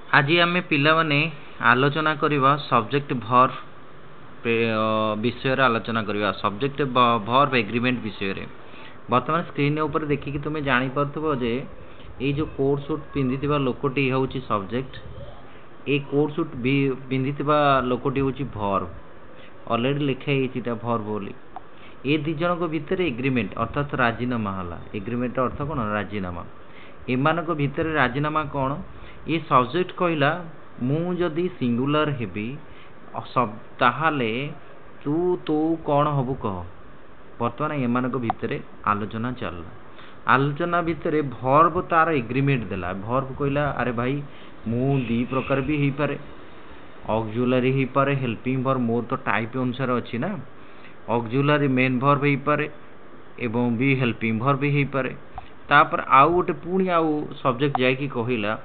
आज आम पिलाने आलोचना करवा सब्जेक्ट भर विषय आलोचना करवा सब्जेक्ट भर एग्रीमेंट विषय बर्तमान स्क्रीन ऊपर देखिए तुम्हें जापर जे ये जो कोट सूट पिंधि लोकटी हूँ सब्जेक्ट ए कोट सूट पिंधि लोकटी हूँ भर अलरेडी लिखाई भर बोली ए दी जन भितर एग्रीमेंट अर्थात राजीनामा है एग्रीमेंट अर्थ कौन राजीनामा एमान भितर राजीनामा कौन ये सब्जेक्ट कहला मु जदि सिंगुलर हेबी ताहाले तू तू कौन हबु कह बर्तमान एमान भितर आलोचना चलला आलोचना भितर भर्ब तार एग्रीमेंट देला भर्ब कहला अरे भाई मु दी प्रकार भी हो पारे ऑक्सिलरी हो पारे हेल्पिंग भर्ब मोर तो टाइप अनुसार अच्छी ना ऑक्सिलरी मेन भर्ब हो पारे एवं भी हेल्पिंग भर्ब भी हो पारे तापर आउ गोटे पुणी आउ सब्जेक्ट जाकि कहला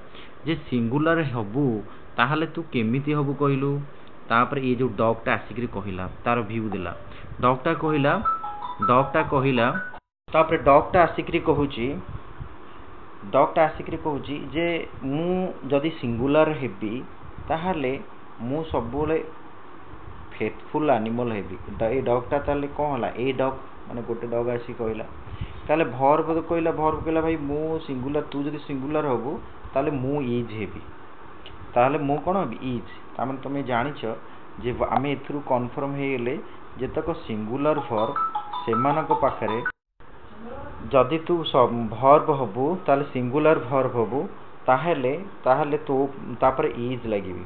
जे सिंगुलर हबु ताहले तू केमिति हबु कहलु तापर ये जो डॉगटा आसिक कहला तार व्यू देला डॉगटा कहला तापर डॉगटा आसिक कहूची जे मु जदि सिंगुलर हेबी ताहले मु सबुले फेथफुल एनिमल हेबी ए डॉगटा ताले कौन होला ए डॉग माने गोटे डॉग आसी कहला ताले भर्ब कहला भाई मु सिंगुलर तू जदि सिंगुलर हबु ताले मु इज हेबी ताले मु कौन हेबी इज ताମାନେ तुम जानिछ जे आम एथरू कन्फर्म हेले जेतक सिंगुलर भर्ब सेमानक पाखरे जदि तू भर्ब हबु ताले सिंगुलर भर्ब हबु ताहले तो तापर इज लागिबी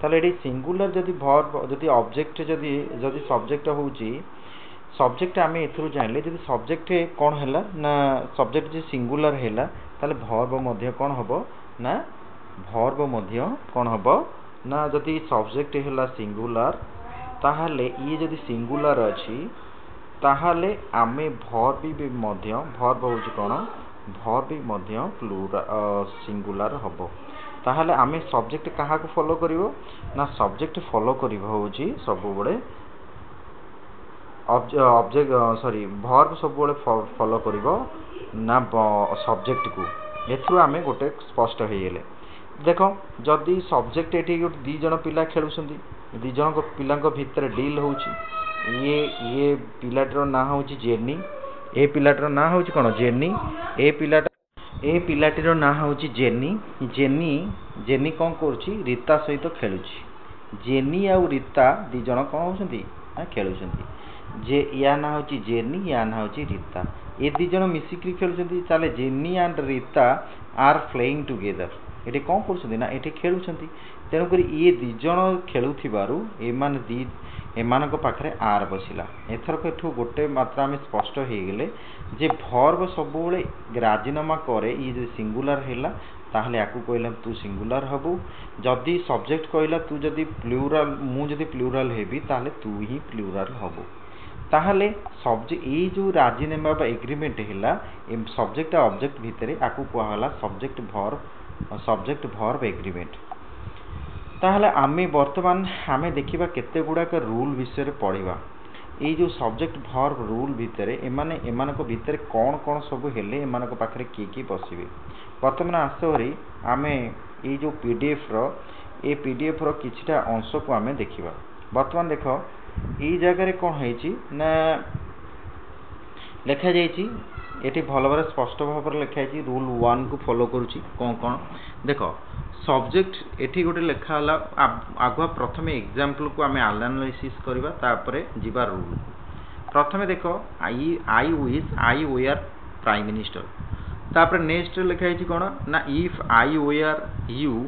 ताले एडी सिंगुलर जदि भर्ब जदि ऑब्जेक्ट जदि सब्जेक्ट होउची सब्जेक्ट आम एथरू जानले जदि सब्जेक्ट कौन है ना सब्जेक्ट जो सिंगुलर है ताले भर्ब मध्य कौन हम ना भर्ब मध्य कौन हम ना जदि सब्जेक्ट है सिंगुलर ताहले ये जदि सिंगुलर अच्छी ताहले आमे भर्ब भी मध्य भर्ब हो कौन भर्ब भी मध्य सिंगुलर हम ताहले आमे सब्जेक्ट क्या फॉलो करिवो ना सब्जेक्ट फॉलो करिवो होची सब बड़े ऑब्जेक्ट सॉरी भर्ब सब बड़े फॉलो करिवो ना सब्जेक्ट को एथु आमे गोटे स्पष्ट होइले देख जदि सब्जेक्ट एठी गोटे दी जन पिला खेलुछंती दी जन को पिला भितर डील होउची ये पिलाटर ना होउची जेनी ए पिलाटर ना होउची कोन जेनी ए पिलाटर ना होउची जेनी जेनी जेनी कोन करची रीता सहित खेलुची जेनी आ रीता दी जन कोन होउछंती आ खेलुछंती जे या ना होची जेनी या ना होची रीता ए दी जन मिसिक्री खेलुछंती ताले Jenny and Rita are playing together एठी कोन करछंती ना एठी खेलुछंती तेनु करी ये दी जन खेलुथिबारु एमान दी एमानक पाखरे आर बसिला एथरक एठू गोटे मात्रा में स्पष्ट हो गले जे भर्ब सबुले राजीनामा करे ये जो सिंगुलर हैला ताहले आकु कहला तू सिंगुलर हबु जदि सब्जेक्ट कहला तू जदि प्लुरल मु जदि प्लुरल हेबी ताहले तू ही प्लुरल हबु ताहले सब्जेक्ट ये जो राजीनामा बा एग्रीमेंट हैला सब्जेक्ट ऑब्जेक्ट भितरे आकु कहला सब्जेक्ट भर्ब एग्रीमेंट ताहले आमे वर्तमान आमे देखिबा केते गुडाक रूल विषय रे पढिबा ए जो सब्जेक्ट भर्ब रूल भितरे एमानक भितरे कौन कौन सब हेले एमानक पाखरे की बसिबे वर्तमान आसरी आमे ए जो पीडीएफ रो किछटा अंश को आमे देखिबा वर्तमान देख ए जगह रे कोन हेची ना लिखा जाइछि एटी भल भाव स्पष्ट भाव लिखाई रूल 1 को फॉलो करुच्ची कौन कौन देख सब्जेक्ट एटी गोटे लिखा आगुआ प्रथम एग्जांपल को आम एनालिसिस करबा तापरे जीवा रूल प्रथम देख आई वेयर प्राइम मिनिस्टर तापर नेक्स्ट लिखाई कौन ना if I were you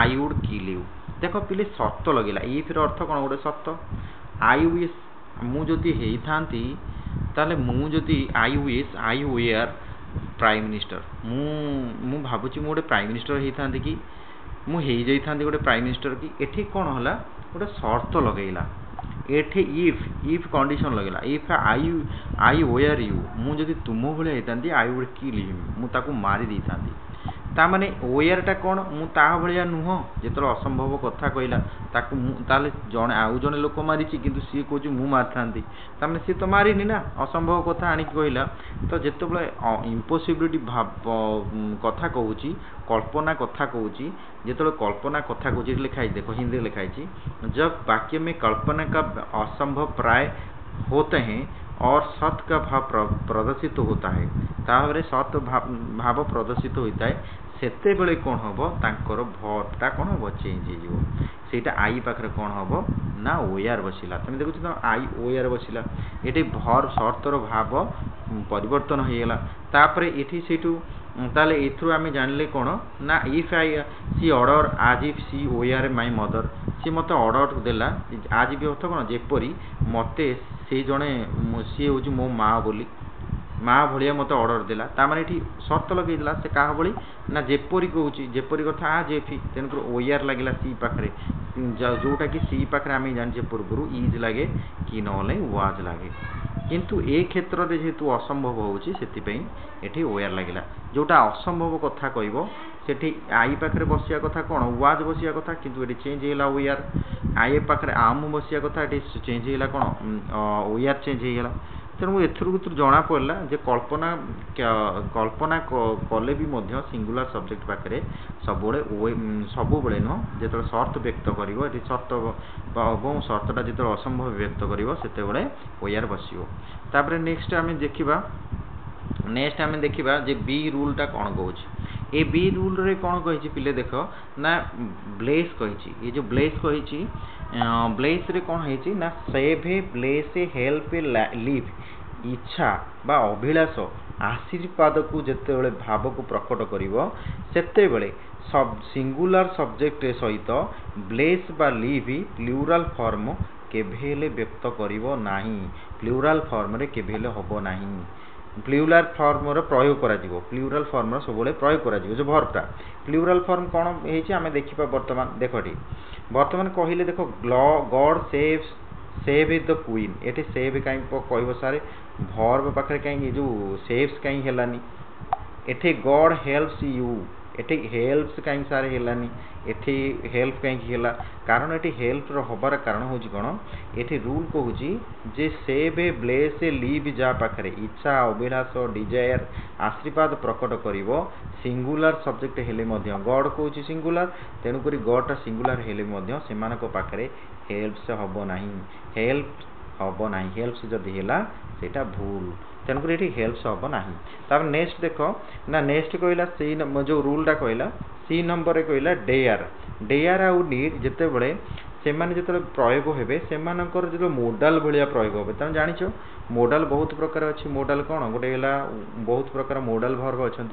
I would kill you देख पिले सत्त लगेगा इफ अर्थ कौन गोटे सत्त आई विश मु जदि हेइथांती ताले मु जदि I wish I were prime minister मु भाबुची मु गोटे प्राइम मिनिस्टर हेइथांती कि मु हेइ जाइथांती गोटे प्राइम मिनिस्टर कि एठी कोन होला गोटे शर्त लगेला एठी इफ कंडीशन लगेला इफ आई वेयर यू मु जदि तुम भले हेइथांती आई वुड किल हिम मु ताकू मारी देइथांती तामाने ओयारटा कौन मु ता भलिया नुह जेतल असंभव कथा कहला ताकू ताले जणे आउ जणे लोक मारिछि किंतु सी कहूछि मु मारथांती तामाने सी तो मारिनी ना असंभव कथा आनी कहला तो जेतबले इम्पॉसिबिलिटी कथा कहूछि कल्पना कथा कहूछि जेतबले कल्पना कथा कहूछि लिखाई देखो हिंदी लिखाई छि जब वाक्य में कल्पना का असंभव प्राय होते हैं और सत का भाव प्रदर्शित होता है ताहरे सत भाव प्रदर्शित होता है सेते बेले कौन हबो तांकर भटा कौन हबो चेंज हो जिवो सेटा आई पाखरे कौन हबो ना ओयार बसिला तुम देखु तो आई ओयार बसिला एटी भर शर्तर भाव परिवर्तन हो गेला तापरे एठी सेटू ताले एथरु आमे जानले कोन ना इफ आई सी ऑर्डर आज इफ सी ओयार माय मदर सी मते ऑर्डर देला आज भी अर्थ कोन जेपरी मते से जणे सी होजु मो मां बोली माँ भलिया मत ऑर्डर देला ता माने एठी शर्त लगे दिला से काहा भली ना जेपरी कहूची जेपरी कथा आ जेफी तेनकर ओयार लागिला सी पाखरे जोटा कि सी पाखरे आमे जान जे पूर्वरु इज लागे कि नले वाज लागे किंतु ए क्षेत्र रे जेतु असंभव होउची सेति पई एठी ओयार लागिला जोटा असंभव कथा कहइबो सेठी आई पाखरे बसिया कथा कोन वाज बसिया कथा किंतु एठी चेंज हेला ओयार आई पाखरे आम बसिया कथा एठी चेंज हेला कोन ओयार चेंज हेला तेणु एथरू जना पड़ा जे कल्पना कले भी सिंगुलर सब्जेक्ट पाखे सब बेले नुह जो सर्त व्यक्त कर सर्त सर्तटा जो असंभव व्यक्त कर ओयार बसो तापर नेक्स्ट आम देखा जे बी रूलटा कौन कहे ए बी रूल रे कौन कही पिले देख ना ब्लेस कही ये जो ब्लेस कही ब्लेस रे कौन है ना सेव ए ब्लेस ए हेल्प ए लिव इच्छा बा अभिलाष आशीर्वाद को जिते बड़े भाव को प्रकट करिवो सेते बेले सब सिंगुलर सब्जेक्ट सहित ब्लेस बा लिव प्लूराल फॉर्म केभेले व्यक्त करिवो नाही प्लूराल फॉर्म रे केभेले हबो नाही प्लूराल फॉर्म रो प्रयोग करा जिवो प्लूराल फॉर्म रो सबले प्रयोग करा जिवो जो वर्बटा प्लूराल फॉर्म कोन हेछि आमे देखिबा वर्तमान देखोटी वर्तमान कहिले देखो God save is the queen एठी सेव काई कहबो सारे वर्ब पाखरे काई जो सेव्स काई हेलानी एठी गॉड हेल्प्स यू एठी हेल्प्स काई सारे हेलानी एठी हेल्प काई हेला कारण एठी हेल्प रो होबार कारण होजी कोन एठी रूल कहूजी जे सेव ए ब्लेस ए लिव जा पाखरे इच्छा अभिलाष डिजायर आशीर्वाद प्रकट करिवो सिंगुलर सब्जेक्ट हेले मध्य गॉड कहूची सिंगुलर तेनु करी गॉड सिंगुलर हेले मध्य सेमानको पाखरे हेल्प्स हबो नाही हेल्प हबो नाही हेल्प्स जदि हेला सेटा भूल तेणुक ये हेल्प्स हम ना तापर नेक्स्ट देख ना नेक्स्ट कहला सी जो रूलटा कहला सी नंबर कहला डेयर डेयर आउ नीड जिते बड़े से माने जिते प्रयोग हेबे सेमानकर जो मोडाल भाया प्रयोग हे तुम जानिछ मोडाल बहुत प्रकार अच्छी मोडाल कौन गोटे है बहुत प्रकार मोडाल भर्ब अच्छा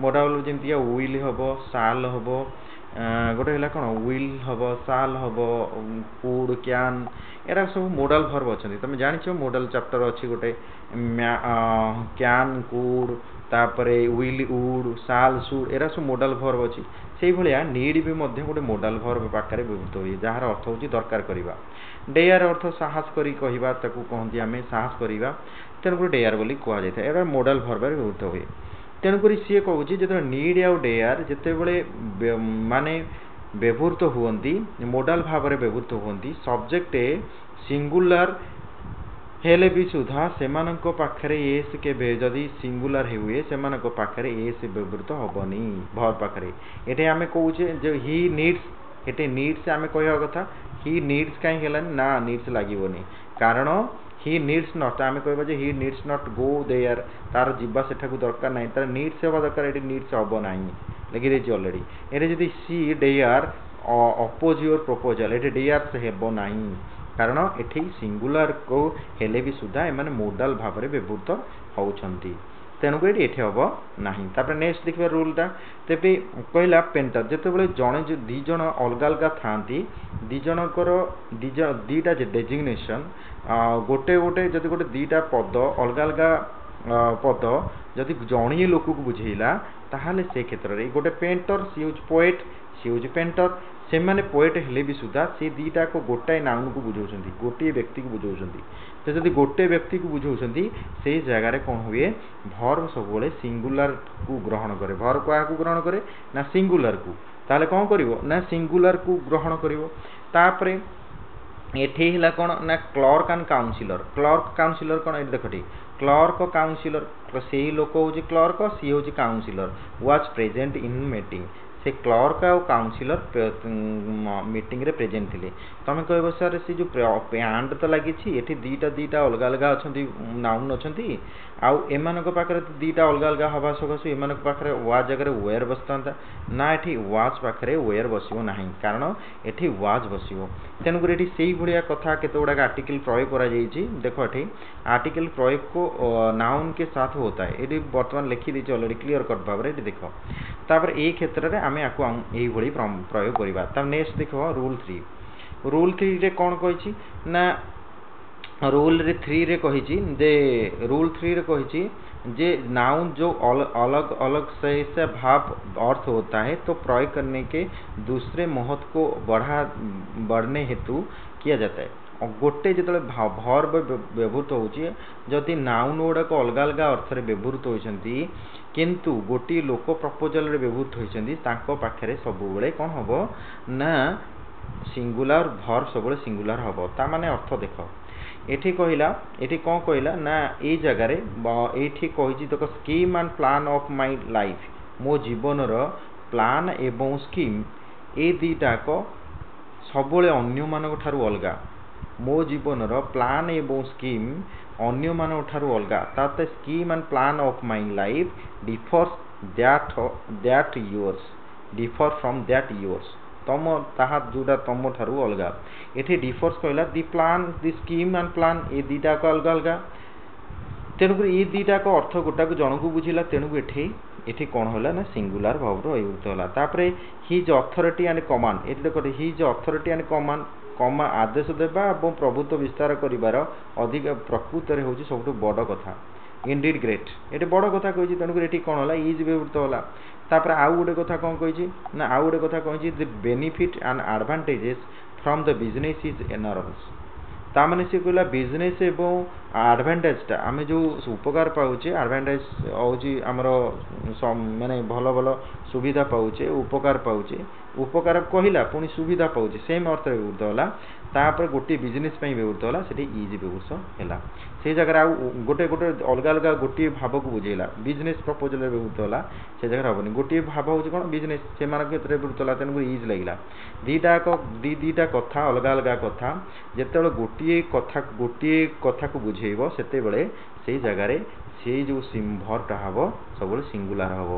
मोडाल जमी विल हम साल हम गोटे है कौन विल हम साल हम कुड कैन एरा सब मोडाल भर्ब अच्छा तुम जानिछ मोडाल चैप्टर अच्छी गोटे कैन कुड तापरे विल वुड साल सुड एरा सब मोडाल भर्ब अच्छी से भाया नीड भी गोटे मोडाल भर्ब पाखे व्यवहृत हुए जार अर्थ हूँ दरकार करवा डेयर अर्थ साहस करी कहवा कहती आम साहस करवा तेणुक डेयर बोली कहुए एरा मोडाल भर्ब व्यवहृत हुए तेणुक सी कहूँ जो नीड आउ डेयर जिते बड़े माने व्यवहृत हुंती मोडाल भाव में व्यवहृत हुंती सब्जेक्ट सिंगुलर हेले भी सुधा सेमानक पाखरे एस के जदि सिंगुलर हुए सेमानक पाखरे एस व्यवहृत हेनी भर पाखरे ये आम कहे जो ही नीड्स ये नीड्स आम कह कथा ही नीड्स कहीं हेलानी ना नीड्स लगे कारण ही नीड्स नट आम कह he needs nut go there तार जीवा सेठा दरकार ना तार नीड्स होगा दरकार ये नीड्स हम ना लगे देती अलरेडी ये जब सी डेयर अपोज योर प्रपोजल ये डेयर्स हेब ना कारण एठी सिंगुलर को हेले भी सुधा एमाने मोडाल भाव में व्यवहृत होउछंती तेणुक ये हम ना तापर नेक्स्ट देखिए रूलटा तेबे कहला पेंटर जिते बड़े जड़े जो दीज अलग अलग था दीजणकर दीटा डेजिग्नेशन गोटे गोटे जब गोटे दीटा पद अलग अलग पद जदि जड़े लोक को बुझेला ताहले से क्षेत्र में गोटे पेंटर सी हूँ पोएट सी हूँ पेंटर से माने पोएट हेले भी सुधा से दीटा को गोटाए नाउन को बुझाउछंती गोटे व्यक्ति को बुझाउछंती तो जदि गोटे व्यक्ति को बुझाउछंती से जगह रे कोन हुए वर्ब सबले सिंगुलर को ग्रहण करे वर्ब को ग्रहण करे ना सिंगुलर को ताले कोन करिवो ना सिंगुलर को ग्रहण करिवो तापरे एठी हिला कोन ना क्लर्क एंड काउंसिलर कोन ए देखटी क्लर्क काउंसिलर से लोक होची क्लर्क सी होची councillor was present in meeting से क्लर्क और काउंसिलर मीटिंग रे प्रेजेंट थिले तमे कहबो सर से जो एंड तो लागि छि एठी दीटा अलग अलग अछंती नाउन अछंती आउ एमानक पाखरे दीटा अलग अलग हवा सगसु एमानक पाखरे वाज जगह वेयर बसतांता ना एठी वाज पाखरे वेयर बसिबो नाही कारण एठी वाज बसिबो तेनु कर एठी सेही भलिया कथा केतोडा आर्टिकल प्रयोग करा जाईछि देखो एठी आर्टिकल प्रयोग को नाउन के साथ होता है एठी वर्तमान लिखि दिछि ऑलरेडी क्लियर कट भाबरे एठी देखो तापर ए क्षेत्र रे आमे आकु एही भली प्रयोग करिबा त नेक्स्ट देखो रूल 3 रे कोन कहिछि ना रूल रे 3 रे कहिछि जे रूल 3 रे कहिछि जे नाउन जो अलग अलग से भाव अर्थ होता है तो प्रयोग करने के दूसरे महत्व को बढ़ने हेतु किया जाता है गोटे जो वर्ब व्यवहृत होची जदि नाउन गुड़ा को अलग अलग अर्थ रे व्यवहृत होइछंती किंतु गोटी लोक प्रपोजल रे व्यवहृत होइछंती तांको पाखरे सब बेले कोन हबो ना सिंगुलर वर्ब सब सिंगुलर हबो ता माने अर्थ देखो एठी कहिला एठी कोन कहिला ना ए जगह रे एठी कहिछि तो scheme and plan of my life मो जीवन रो प्लान एवं स्कीम ए दीटा को सबले अन्य मानक ठारू अलगा मो जीवन रो प्लान एवं स्कीम अन्य मानक ठारू अलगा ताते scheme and plan of my life that yours differ from that yours तम ताहा जोटा तम ठारू अलगा एठी डिफर्स कहला the plan the scheme and plan ए दीटा को अलग अलग तेणुक ए दीटा को अर्थ गोटा को जन को बुझिला तेणुक एठी कोन होला ना सिंगुलर भाव रो यूज होला तापरे हिज अथॉरिटी एंड कमांड एठी देखो हिज अथॉरिटी एंड कमांड कमा आदेश देबा एवं प्रभुत्व विस्तार करिवार अधिक प्रकृत रे होची सबटु बड़ कथा इंडीड ग्रेट एठी बड़ कथा कहिछि तेणुक एठी कोन होला इज व्यवहृत होला तापर आउ गोटे कथा कोन कहिछि ना आउ गोटे कथा कहिछि the benefit and advantages from the business is enormous ता माने से कहला बिजनेस एवं एडवांटेज ता आमे जो उपकार पाउचे एडवांटेज होची हमरो माने भलो भलो सुविधा पाउचे उपकार पाउचे उपकार कहिला पुनी सुविधा पाउचे सेम अर्थ रे व्यवहृत होला तापर गोटे बिजनेस पई व्यवहृत होला सेठी इज व्यवहृत होला से जगह गोटे गोटे अलग अलग गोटे भाव को बुझेला बिजनेस प्रपोजल रे व्यवहृत होला से जगह हबनी गोटे भाव होची कोन बिजनेस से मान क्षेत्र रे व्यवहृत होला तेन इज लागिला दीटा कथा अलग अलग कथा जेतेबेले गोटे कथा को बुझेइबो सेते बेले से जगह रे से जो वर्ब टा हबो सबले सिंगुलर हबो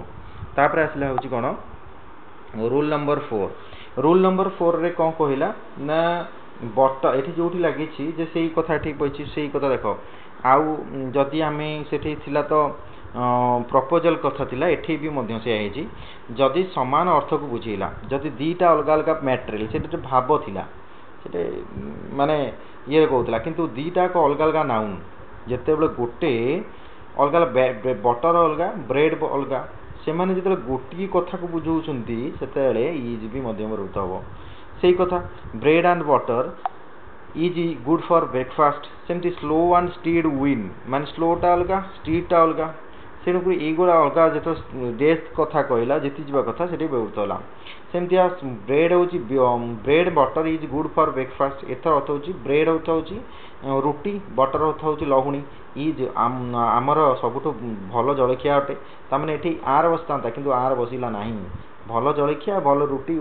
तापर आसला होची कोन रूल नंबर 4 रे कोन कहिला ना बट एठी जोठी लागि छी जे सेही कथा ठीक पइछि सेही कथा देखो आउ जदि आमे सेठी थिला तो प्रपोजल कथा थिला एठी भी मध्य से आइछि जदि समान अर्थ को बुझिला जदि दीटा अलग अलग मटेरियल सेठी भाव थिला सेटे माने ये कहउतला किंतु दीटा को अलग अलग नाउन जेते बेले गोटे अलग अलग बटर अलग ब्रेड अलग से माने जेते गोटी कथा को बुझौछंती सेते बेले इज भी मध्यम रूप हबो सेही कथा bread and butter is good for breakfast सेमती स्लो एंड स्टीड विन मान स्लोटा अलग स्टीडटा अलग तेणुक युवा अलग जो डेथ कथा कहला जीति जा कथा से व्यवहृत होला सेमती ब्रेड हूँ bread butter is good for breakfast एथर अर्थ हूँ ब्रेड अर्थ हूँ रुटी बटर अर्थ हूँ लहुणी इज आमर सबुठ भल जलखिया अटे ताने ये आर बसता किंतु आर बसला ना भल जलखिया भल रुटी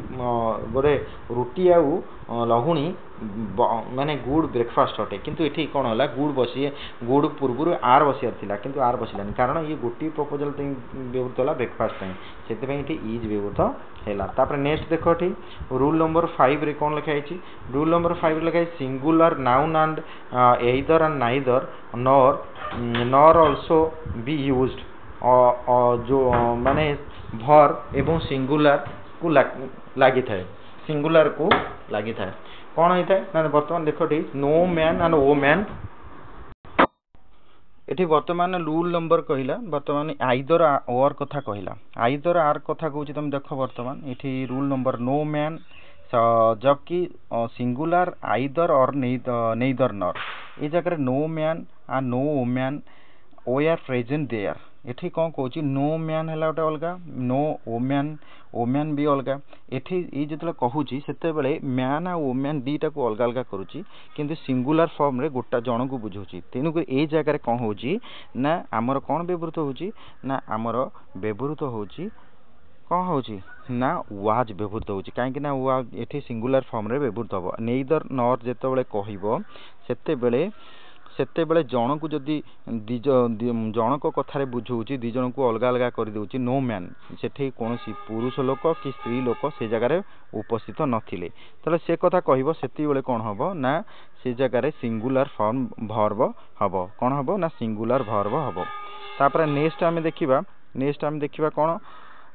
गोटे रुटी आउ लहुणी माने गुड ब्रेकफास्ट अटे किंतु ये कौन है गुड बसी गुड पूर्व आर बसियार थिला किंतु आर बसिलानी कारण ये गोटे प्रपोजल व्यवहृत होला ब्रेकफास्ट से इज व्यवहृत है तापर नेक्स्ट देख ये रूल नंबर 5 रे कौन लिखाई रूल नंबर 5 लिखाई singular noun and either and neither nor also be used जो माने भर एवं सिंगुलर को लगी थाए सिंगुलर को लगी थाए कौन होता है ना बर्तमान देख नो मैन एंड ओ मैन ये बर्तमान रूल नंबर कहला बर्तमान आइदर ओर कथा कहला आइदर आर कथा कहूँ तुम देख बर्तमान ये रूल नंबर नो मैन जबकि सिंगुलर आइदर और नेइदर नर ए जगह नो मैन आ नो वुमेन ओ आर प्रेजेंट देयर एठी कौन कहूँ नो मैन है गोटे अलग नो वुमेन वुमेन भी अलग एठी ये जो कहूँ से मैन आ वुमेन दीटा को अलग अलग करुच्ची किंतु सिंगुलर फॉर्म रे गोटा जन को बुझाऊँ तेणुक ये जगह कौन हो ना आमर कौन व्यवहृत होची ना आमर व्यवहृत होची कौन होची ना वाज व्यवहृत होची कहीं ना वाज एठी सिंगुलर फॉर्म रे व्यवहृत हम नेइदर नर जेतेबेले कहइबो सेतेबेले जन को जदि जन को कथार बुझाऊँ दी जन को अलग अलग कर दूची नो मैन सेठी कौन पुरुष लोक कि स्त्री लोक से जगह उपस्थित नथिले ताले से कथा कहबो सेति बेले कौन हबो ना से जगह सिंगुलर फॉर्म वर्ब हबो कौन हबो ना सिंगुलर वर्ब हबो तापर नेक्स्ट आमे देखिबा कौन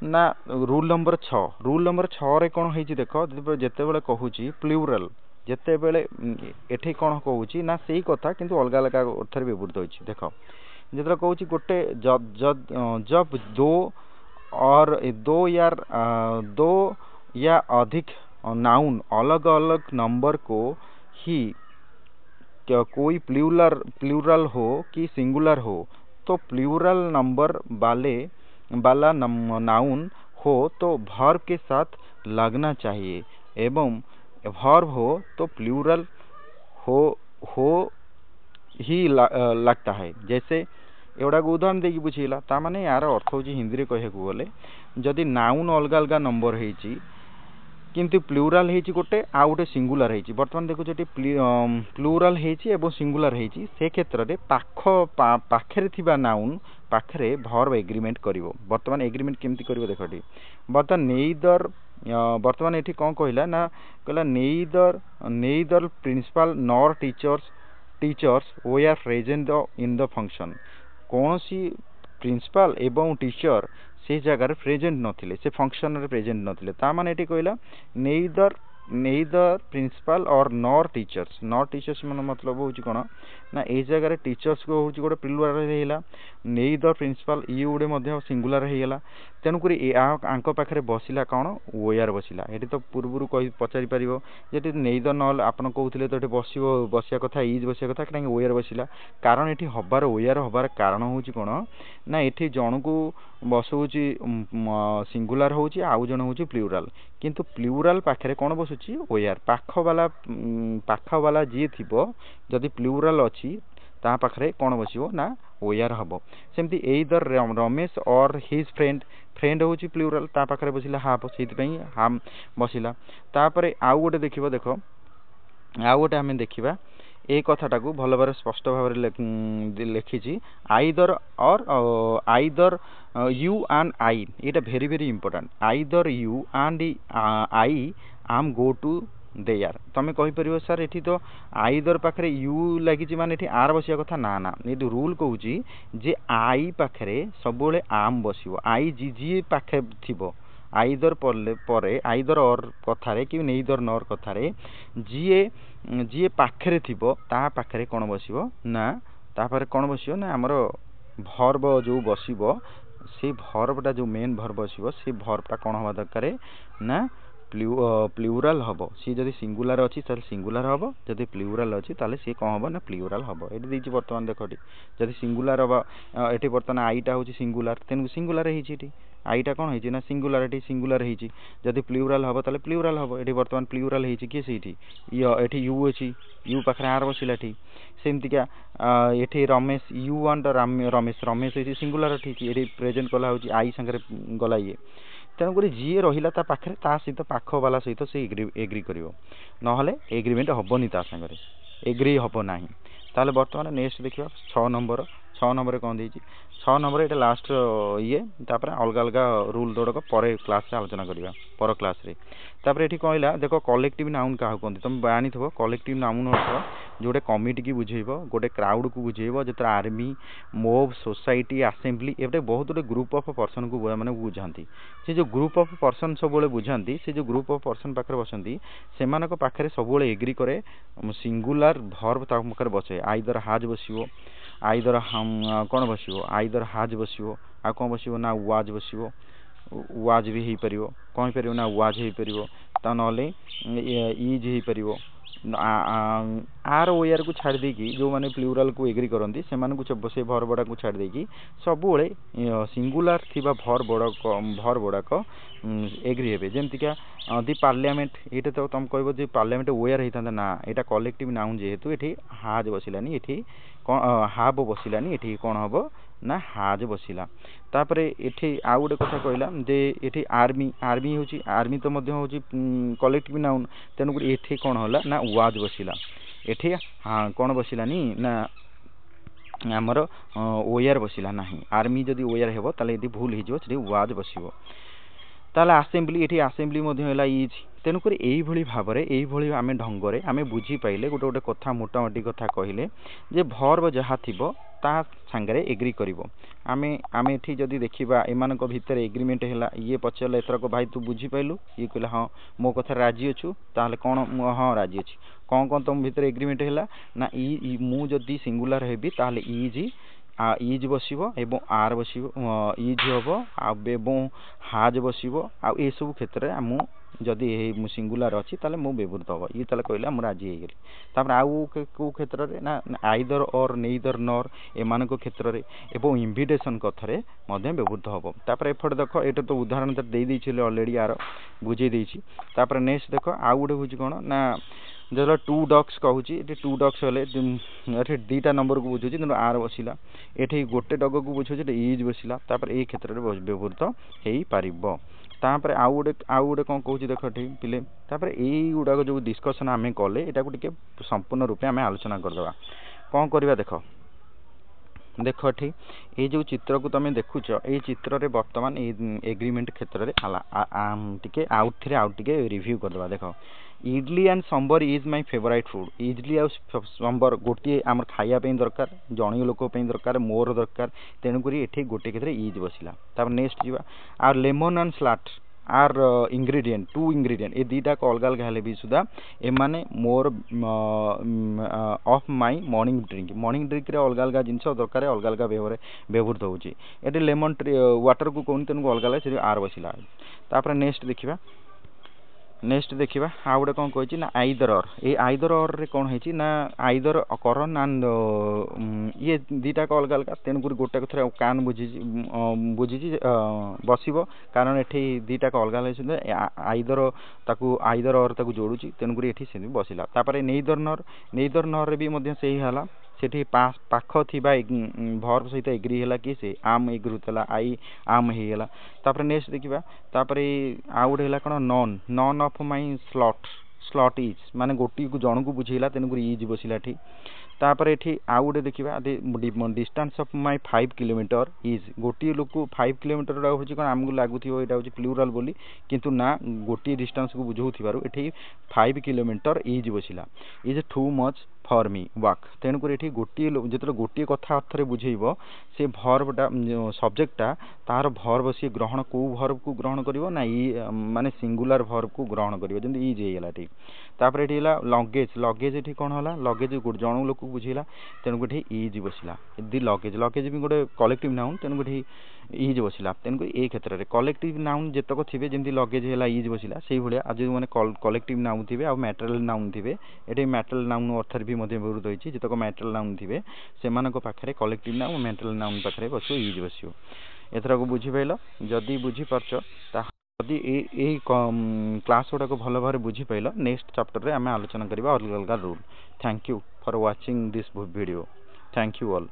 ना रूल नंबर 6 रे कौन होईची देखो जेतेबेले कहूची प्लूरल जेतेबेले एठी कौन कहूँ ना सही कथा किंतु अलग अलग अर्थ व्यवहृत होइछि देख जेतेबेले कहूँ गोटे जब दो या अधिक नाउन अलग अलग नंबर को ही कोई प्लूरल हो कि सिंगुलर हो तो प्लूरल नंबर वाला नाउन हो तो वर्ब के साथ लगना चाहिए एवं वर्ब हो तो प्लूरल हो ही लगता है जैसे एवडा को उदाहरण देकी बुझेला ता माने यार अर्थ होची हिंदी रे कहे को बोले जदि नाउन अलग अलग नंबर हेची किंतु प्लूरल हेची गोटे आ गोटे सिंगुलर हेची वर्तमान देखो जेटी प्लूरल हेची एवं सिंगुलर हेची से क्षेत्र रे पाखरे थिबा नाउन पाखरे वर्ब एग्रीमेंट करिवो वर्तमान एग्रीमेंट केमती करिवो देखोटी वर्तमान नेइदर वर्तमान एठी कौन कहला ना कहला neither principal nor teachers they are present in the function कौन सी प्रिंसिपल एवं टीचर से जगह प्रेजेंट नथिले से फंक्शन रे प्रेजेंट नथिले ता माने एठी कहला नेइदर प्रिंसिपल और नॉर टीचर्स मन मतलब होची कोन ना ए जगह रे टीचर्स को होची गोटे प्लूरल रे हेला नेइदर प्रिंसिपल ई उडे मध्ये सिंगुलर रे हेला तेनु करी ए आंको पाखरे बसिला कोन वेयर बसिला एठी तो पूर्वरु कहि पचारि परिबो जेटी नेइदर नल आपन कहउथिले तो एठी बसिया कथा इज बसिया कथा कि वेयर बसिला कारण एठी हबार वेयर हबार कारण होची कोन ना एठी जण को बसउची सिंगुलर होची आउ जण होची प्लूरल किंतु प्लूरल पाखरे कोन बसुची वेयर पाख वाला जी थिबो जदि प्लूरल अछि ता पाखरे कोन बसिबो ना वेयर हबो सेमती एइदर रमेश और हिज फ्रेंड होची प्लूरल ता पाखरे बसिला हाफ सेति पई हाम बसिला तापरे आउ गोटे देखिबो देखो आउ गोटे हमें देखिबा ए कथाटा को भल भाव स्पष्ट भाव लिखी आइदर यू एंड आई ये very very important either you and I am go to their तमें कहीपर सर ये तो आइदर पाखे यू लगी माने एठी आर बसिया कथा ना ना ये रूल कहूँ जे आई पाखे सब आम बसिबो आई जी पाखे थिबो आइदर परे आइदर और कथारे कि नेइदर नर कथारे जी पाखरे थिबो ता पाखरे कोन बसिबो ना तापर कोन बसिबो ना हमर वर्ब जो बसिबो से वर्बटा जो मेन वर्ब बसिबो से वर्बटा कोन होबा दरकार ना प्लूरल हबो सी जदि सिंगुलर अछि ताले सिंगुलर हबो जदि प्लूरल अछि ताले सी कोन हबो ना प्लूरल हबो एटी देछि वर्तमान देखोटी जदि सिंगुलर हबो एटी वर्तमान आईटा होछि सिंगुलर तेनु सिंगुलर हेछि एटी आईटा कोन हेछि ना सिंगुलरिटी सिंगुलर हेछि जदि प्लूरल हबो ताले प्लूरल हबो एटी वर्तमान प्लूरल हेछि कि सेठी एठी यू अछि यू पाखरे आर बसिलाठी सेमतिका एठी रमेश यू एंड रमेश हेछि सिंगुलर हेछि एटी प्रेजेंट कला होछि आई संगे गला ये तेणुक जी रहा ता पाखे ता सहित पाख वाला सहित से एग्री करिवो नहले एग्रीमेंट हबनी ता संगे एग्री हबो नाही ताले वर्तमान नेक्स्ट देखिबा 6 नंबर कौन देछि 6 नंबर एटा लास्ट ये तापर अलग अलग रूल दोड़क परे क्लास रे आलोचना करिबा पर क्लास रे तापर एठी कहला देखो कलेक्टिव नाउन काहा कोंती तुम जानि थबो कलेक्टिव नाउन अर्थ जोडे कमिटी की बुझेइबो गोटे क्राउड को बुझेइबो जेतर आर्मी मोब सोसाइटी असेंबली एबे बहुत गुटे ग्रुप ऑफ पर्सन को माने बुझांती से जो ग्रुप ऑफ पर्सन सब बेले बुझांती से जो ग्रुप ऑफ पर्सन पाखरे बसंती सेमानक पाखरे सब बेले एग्री करे सिंगुलर वर्ब ता पाखरे बसे आइदर हाज बसिबो आइदर हम कोन बसिबो आइदर हाज बसिबो आ कोन बसिबो ना वाज बसिबो वाज भी हो पार कौन हो ना वाज हो पार ता ना इज हो पार आर ओ यार को छाड़ देकी जो माने प्लूराल को एग्री करती से भर बड़ा को छाड़ देकी सब सिंगुलर थिबा भर बड़ाक एग्री हे जमतीका दि पार्लियामेंट ये तो तुम कह जो पार्लियामेंट ओयर होता ना यहाँ कलेक्टिव नाउन जेहेतु ये हाज बसिलानी ये हाब बसिलानी ये कौन हम ना हाज बसिला तापर ये आउ गोटे कथा कहला जे ये आर्मी आर्मी हूँ आर्मी तो हूँ कलेक्टिव नाउन तेणुक ये कौन होला ना वाज बसिला ये हाँ कौन बसिलानी ना आमर ओयर बसिला ना आर्मी जदि ओयर हे ताले भूल हो वाज बसिबो ताले आसेम्बली ये आसेम्बली इज तेणुक यही भाव में यही आम ढंग से आम बुझी पाइले गोटे गोटे कथा मोटामोटी कथा कहले जे भर्व जहाँ थी ता सांगे एग्री करिवो आमे आमे एठी जदि देखिबा एमानक भितर एग्रीमेंट हैला ये पचला एथरक भाई तू बुझी पाइलु ये कहला हाँ मो कथा राजी अछु ताले कोन हाँ राजी अछि कोन कोन तुम भितर एग्रीमेंट हैला ना ई मु जदि सिंगुलर हेबी ताले इज बसिबो एवं आर बसिबो इज हबो एवं हाज बसिबो आ ए सब क्षेत्र में मु जदि सिंगुलर अच्छी ताले मो व्यवहृत हम ये ताले कहला मु राजी हो गली तापर आउ को क्षेत्र में ना आइदर और नेइदर नर एमानक क्षेत्र में एवं इनविटेशन कथारे मध्य व्यवहृत हम तापर एफट देख ये तो उदाहरण दे देछि ऑलरेडी यार बुझे देछि तापर नेक्स्ट देख आउ गोटे बुझी कोन ना जो टू डक्स कहूँ टू डक्स हेल्ले दीटा नंबर को बुझे तेनाली आर बसला ये गोटे डग को बुझे इज बसला तापर ए क्षेत्र में व्यवहृत हो पार तापर आउ गोटे कौन कहूँ देख ठीक पिले तापर यही गुड़ाक जो डिस्कसन आम कले यहाँ संपूर्ण रूपे आम आलोचना करदे कौन करवा देख देख ठीक ये जो चित्र को तुम देखुच ये चित्र रे वर्तमान एग्रीमेंट क्षेत्र में टे आउट रिव्यू करदे देख idli and sambar is my favourite food idli आ सांबर गोटे आम खायापी दरकार जन लोक दरकार मोर दरकार तेणुक ये गोटे क्षेत्र इज बसला तापर नेक्स्ट जावा आ lemon and salt are ingredient two ingredient ये दीटा अलग अलग हेले भी सुधा एमाने मोर ऑफ माय मॉर्निंग ड्रिंक रे अलग अलग जिनस दरकार अलग अलग व्यवहृत होची ये लेमन वाटर को कहूँ तेणुक अलग अलग से आर बसला तापर नेक्स्ट देखिबा आ गोटे कौन कही ना आइदर और ये आइदर और रे कौन है ना आइदर करन एंड ये दीटा अलग अलग तेणुक गोटे कथा कान बुझी बसब कारण ये दीटा अलग अलग आइदर आइदर और जोड़ुची तेणुक ये बसला तापर नेइदर नर रे भी से है सेठी पाख थिबा भर्ब सहित एग्री है कि से आम एग्री होता आई आम होगा तापर नेक्स्ट देखा तापर आउ गोटे है कौन none of my slot is माने गोटी को जन को बुझेला तेणुक इज बसला ठीक तापर ये आउ गोटे देखा distance of my 5 kilometre is गोटे लोक 5 किलोमीटर हूँ कौन आमको लगुव यहाँ हूँ प्लूराल बोली किंतु ना गोटे डिस्टेंस को बुझाऊ ये 5 किलोमीटर इज बसला is too much for me walk तेणुक ये गोटे जो गोटे कथा अर्थ बुझेब से भर्बटा सब्जेक्टा तार भर्ब सी ग्रहण कौ भर्ब को ग्रहण कर ना माने सिंगुलर भर्ब को ग्रहण कर जमी इज होगा ठीक तापर ये लगेज ये कौन है लगेज जन लोक बुझेला तेणुक इज बसला दि लगेज भी गोटे कलेक्टिव नाउन तेणुक इज बसला तेणुक ये क्षेत्र में कलेक्टिव नाउन जेतक थे जमी लगेज है इज बसला से भाया आज जो मैंने कलेक्टिव नाउन थे आ मैटेरियल नाउन थे ये मैटेरियल नाउन अर्थ भी व्यवहृत होती जितक मैटेरियल नाउन थे से पाखे कलेक्टिव नाउन मैटेरियल नाउन पाखे बस इज बस एथर को बुझीपाल जदि बुझीपारच जदि यही क्लास गुड़ाक भल भाव बुझीपाल नेक्स्ट चैप्टर में आम आलोचना करवा अलग अलग rule thank you for watching this video thank you all.